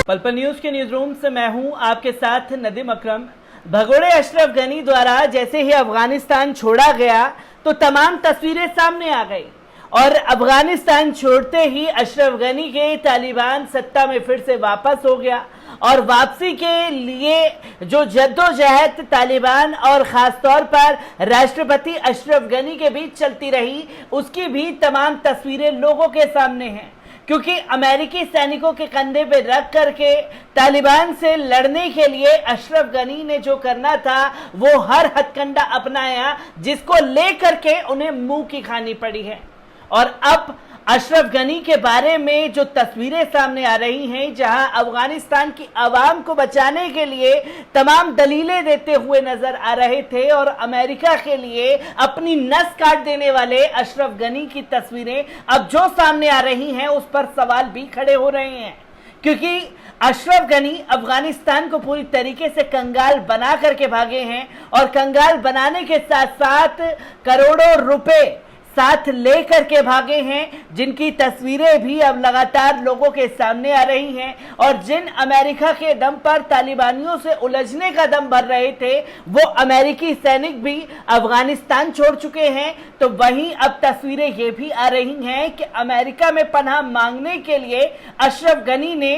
पल पल न्यूज के न्यूज रूम से मैं हूं आपके साथ नदीम अकरम। भगोड़े अशरफ गनी द्वारा जैसे ही अफगानिस्तान छोड़ा गया तो तमाम तस्वीरें सामने आ गई और अफगानिस्तान छोड़ते ही अशरफ गनी के तालिबान सत्ता में फिर से वापस हो गया और वापसी के लिए जो जद्दोजहद तालिबान और खासतौर पर राष्ट्रपति अशरफ गनी के बीच चलती रही उसकी भी तमाम तस्वीरें लोगों के सामने हैं, क्योंकि अमेरिकी सैनिकों के कंधे पे रख करके तालिबान से लड़ने के लिए अशरफ गनी ने जो करना था वो हर हथकंडा अपनाया, जिसको लेकर के उन्हें मुंह की खानी पड़ी है। और अब अशरफ गनी के बारे में जो तस्वीरें सामने आ रही हैं, जहां अफगानिस्तान की आवाम को बचाने के लिए तमाम दलीलें देते हुए नजर आ रहे थे और अमेरिका के लिए अपनी नस काट देने वाले अशरफ गनी की तस्वीरें अब जो सामने आ रही हैं उस पर सवाल भी खड़े हो रहे हैं, क्योंकि अशरफ गनी अफगानिस्तान को पूरी तरीके से कंगाल बना करके भागे हैं और कंगाल बनाने के साथ साथ करोड़ों रुपए साथ लेकर के भागे हैं, जिनकी तस्वीरें भी अब लगातार लोगों के सामने आ रही हैं। और जिन अमेरिका के दम पर तालिबानियों से उलझने का दम भर रहे थे वो अमेरिकी सैनिक भी अफगानिस्तान छोड़ चुके हैं, तो वहीं अब तस्वीरें ये भी आ रही हैं कि अमेरिका में पनाह मांगने के लिए अशरफ गनी ने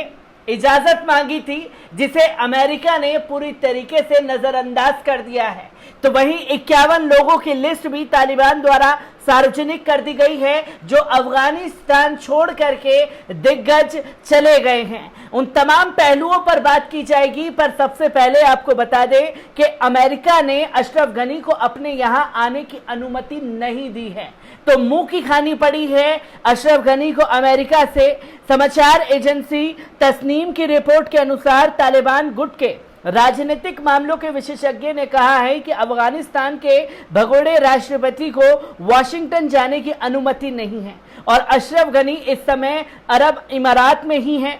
इजाजत मांगी थी, जिसे अमेरिका ने पूरी तरीके से नजरअंदाज कर दिया है। तो वहीं 51 लोगों की लिस्ट भी तालिबान द्वारा सार्वजनिक कर दी गई है जो अफगानिस्तान छोड़ करके दिग्गज चले गए हैं। उन तमाम पहलुओं पर बात की जाएगी, पर सबसे पहले आपको बता दें कि अमेरिका ने अशरफ गनी को अपने यहां आने की अनुमति नहीं दी है, तो मुंह की खानी पड़ी है अशरफ गनी को अमेरिका से। समाचार एजेंसी तस्नीम की रिपोर्ट के अनुसार तालिबान गुट के राजनीतिक मामलों के विशेषज्ञ ने कहा है कि अफगानिस्तान के भगोड़े राष्ट्रपति को वॉशिंगटन जाने की अनुमति नहीं है और अशरफ गनी इस समय अरब इमारात में ही हैं।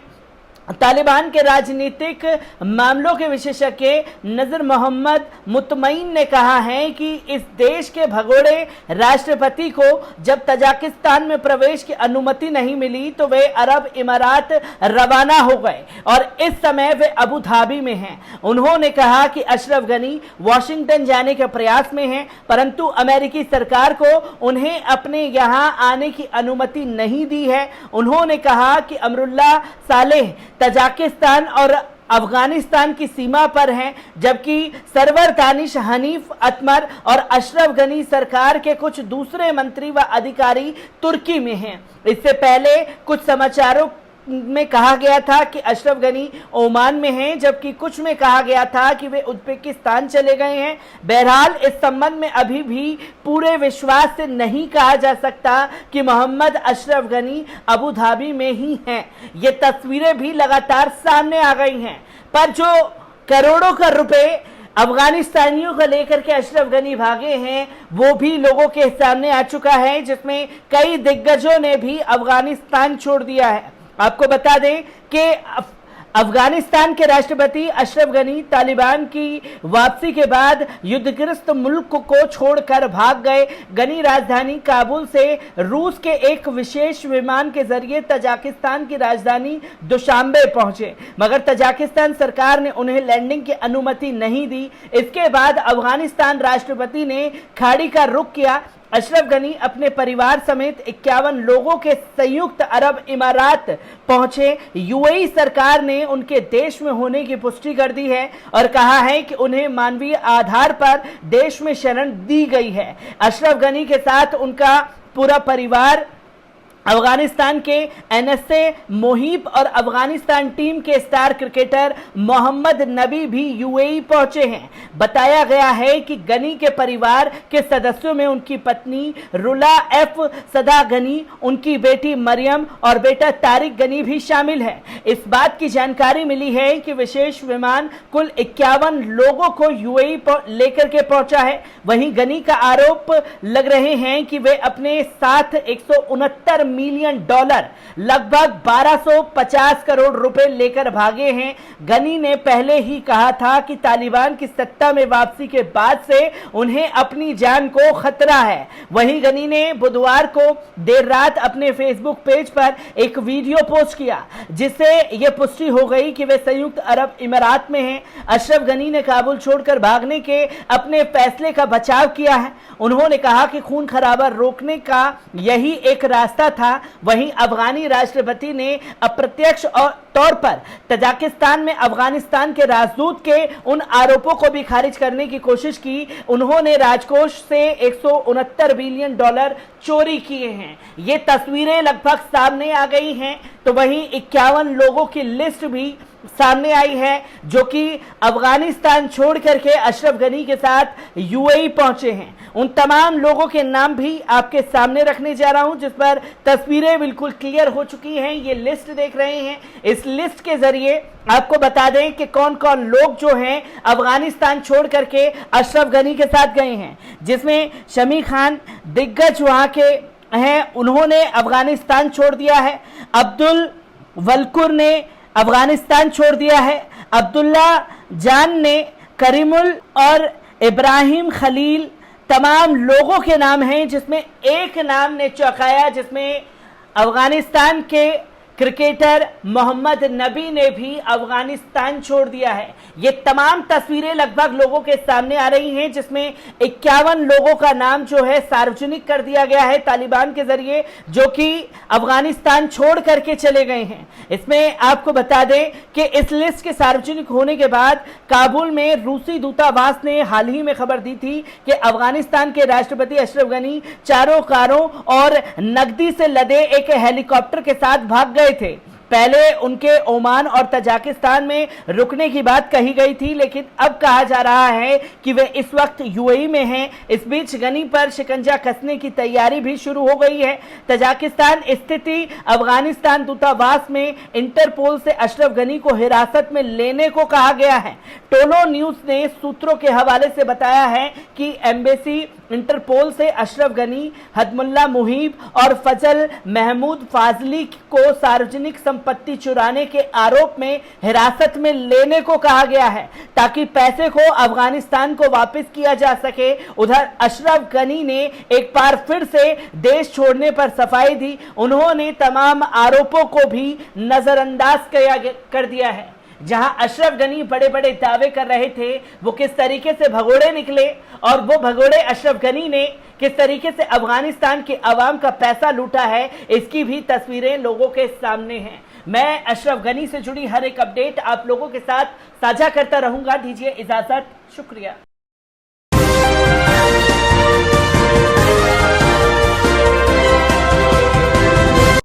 तालिबान के राजनीतिक मामलों के विशेषज्ञ नजर मोहम्मद मुतमईन ने कहा है कि इस देश के भगोड़े राष्ट्रपति को जब तजाकिस्तान में प्रवेश की अनुमति नहीं मिली तो वे अरब इमारात रवाना हो गए और इस समय वे अबू धाबी में हैं। उन्होंने कहा कि अशरफ गनी वॉशिंगटन जाने के प्रयास में हैं, परंतु अमेरिकी सरकार को उन्हें अपने यहाँ आने की अनुमति नहीं दी है। उन्होंने कहा कि अमरुल्लाह सालेह तजाकिस्तान और अफगानिस्तान की सीमा पर हैं, जबकि सरवर दानिश हनीफ अतमर और अशरफ गनी सरकार के कुछ दूसरे मंत्री व अधिकारी तुर्की में हैं। इससे पहले कुछ समाचारों में कहा गया था कि अशरफ गनी ओमान में हैं, जबकि कुछ में कहा गया था कि वे उज्बेकिस्तान चले गए हैं। बहरहाल इस संबंध में अभी भी पूरे विश्वास से नहीं कहा जा सकता कि मोहम्मद अशरफ गनी अबू धाबी में ही हैं। ये तस्वीरें भी लगातार सामने आ गई हैं, पर जो करोड़ों का रुपए अफगानिस्तानियों को लेकर के अशरफ गनी भागे हैं वो भी लोगों के सामने आ चुका है, जिसमें कई दिग्गजों ने भी अफगानिस्तान छोड़ दिया है। आपको बता दें कि अफगानिस्तान के राष्ट्रपति अशरफ गनी तालिबान की वापसी के बाद युद्धग्रस्त मुल्क को छोड़कर भाग गए। गनी राजधानी काबुल से रूस के एक विशेष विमान के जरिए तजाकिस्तान की राजधानी दुशांबे पहुंचे, मगर तजाकिस्तान सरकार ने उन्हें लैंडिंग की अनुमति नहीं दी। इसके बाद अफगानिस्तान राष्ट्रपति ने खाड़ी का रुख किया। अशरफ गनी अपने परिवार समेत 51 लोगों के संयुक्त अरब इमारात पहुंचे। यूएई सरकार ने उनके देश में होने की पुष्टि कर दी है और कहा है कि उन्हें मानवीय आधार पर देश में शरण दी गई है। अशरफ गनी के साथ उनका पूरा परिवार अफगानिस्तान के एनएसए मोहिब और अफगानिस्तान टीम के स्टार क्रिकेटर मोहम्मद नबी भी यूएई पहुंचे हैं। बताया गया है कि गनी के परिवार के सदस्यों में उनकी पत्नी रुला एफ सदा गनी, उनकी बेटी मरियम और बेटा तारिक गनी भी शामिल है। इस बात की जानकारी मिली है कि विशेष विमान कुल 51 लोगों को यूएई लेकर के पहुंचा है। वहीं गनी का आरोप लग रहे हैं कि वे अपने साथ 169 मिलियन डॉलर लगभग 1250 करोड़ रुपए लेकर भागे हैं। गनी ने पहले ही कहा था कि तालिबान की सत्ता में वापसी के बाद से उन्हें अपनी जान को खतरा है। वहीं गनी ने बुधवार को देर रात अपने फेसबुक पेज पर एक वीडियो पोस्ट किया जिससे यह पुष्टि हो गई कि वे संयुक्त अरब इमारात में हैं। अशरफ गनी ने काबुल छोड़कर भागने के अपने फैसले का बचाव किया है। उन्होंने कहा कि खून खराबा रोकने का यही एक रास्ता था। वहीं अफगानी राष्ट्रपति ने अप्रत्यक्ष तौर पर तजाकिस्तान में अफगानिस्तान के राजदूत के उन आरोपों को भी खारिज करने की कोशिश की। उन्होंने राजकोष से 169 बिलियन डॉलर चोरी किए हैं। ये तस्वीरें लगभग सामने आ गई हैं। तो वहीं 51 लोगों की लिस्ट भी सामने आई है जो कि अफगानिस्तान छोड़ करके अशरफ गनी के साथ यूएई पहुंचे हैं। उन तमाम लोगों के नाम भी आपके सामने रखने जा रहा हूं जिस पर तस्वीरें बिल्कुल क्लियर हो चुकी हैं। ये लिस्ट देख रहे हैं। इस लिस्ट के जरिए आपको बता दें कि कौन कौन लोग जो हैं अफगानिस्तान छोड़ करके अशरफ गनी के साथ गए हैं, जिसमें शमी खान दिग्गज वहां के हैं, उन्होंने अफगानिस्तान छोड़ दिया है। अब्दुल वलकुर ने अफगानिस्तान छोड़ दिया है। अब्दुल्ला जान ने, करीमुल और इब्राहिम खलील, तमाम लोगों के नाम हैं जिसमें एक नाम ने चौंकाया, जिसमें अफगानिस्तान के क्रिकेटर मोहम्मद नबी ने भी अफगानिस्तान छोड़ दिया है। ये तमाम तस्वीरें लगभग लोगों के सामने आ रही हैं जिसमें 51 लोगों का नाम जो है सार्वजनिक कर दिया गया है तालिबान के जरिए, जो कि अफगानिस्तान छोड़ करके चले गए हैं। इसमें आपको बता दें कि इस लिस्ट के सार्वजनिक होने के बाद काबुल में रूसी दूतावास ने हाल ही में खबर दी थी कि अफगानिस्तान के राष्ट्रपति अशरफ गनी 4 कारों और नकदी से लदे एक हेलीकॉप्टर के साथ भाग गए थे। पहले उनके ओमान और तजाकिस्तान में रुकने की बात कही गई थी, लेकिन अब कहा जा रहा है कि वे इस वक्त यूएई में हैं। इस बीच गनी पर शिकंजा कसने की तैयारी भी शुरू हो गई है। तजाकिस्तान स्थिति अफगानिस्तान दूतावास में इंटरपोल से अशरफ गनी को हिरासत में लेने को कहा गया है। टोलो न्यूज ने सूत्रों के हवाले से बताया है कि एम्बेसी इंटरपोल से अशरफ गनी, हदमुल्ला मुहीब और फजल महमूद फाजली को सार्वजनिक संपत्ति चुराने के आरोप में हिरासत में लेने को कहा गया है ताकि पैसे को अफगानिस्तान को वापस किया जा सके। उधर अशरफ गनी ने एक बार फिर से देश छोड़ने पर सफाई दी। उन्होंने तमाम आरोपों को भी नजरअंदाज कर दिया है। जहां अशरफ गनी बड़े बड़े दावे कर रहे थे, वो किस तरीके से भगोड़े निकले और वो भगोड़े अशरफ गनी ने किस तरीके से अफगानिस्तान के अवाम का पैसा लूटा है, इसकी भी तस्वीरें लोगों के सामने हैं। मैं अशरफ गनी से जुड़ी हर एक अपडेट आप लोगों के साथ साझा करता रहूंगा। दीजिए इजाजत, शुक्रिया।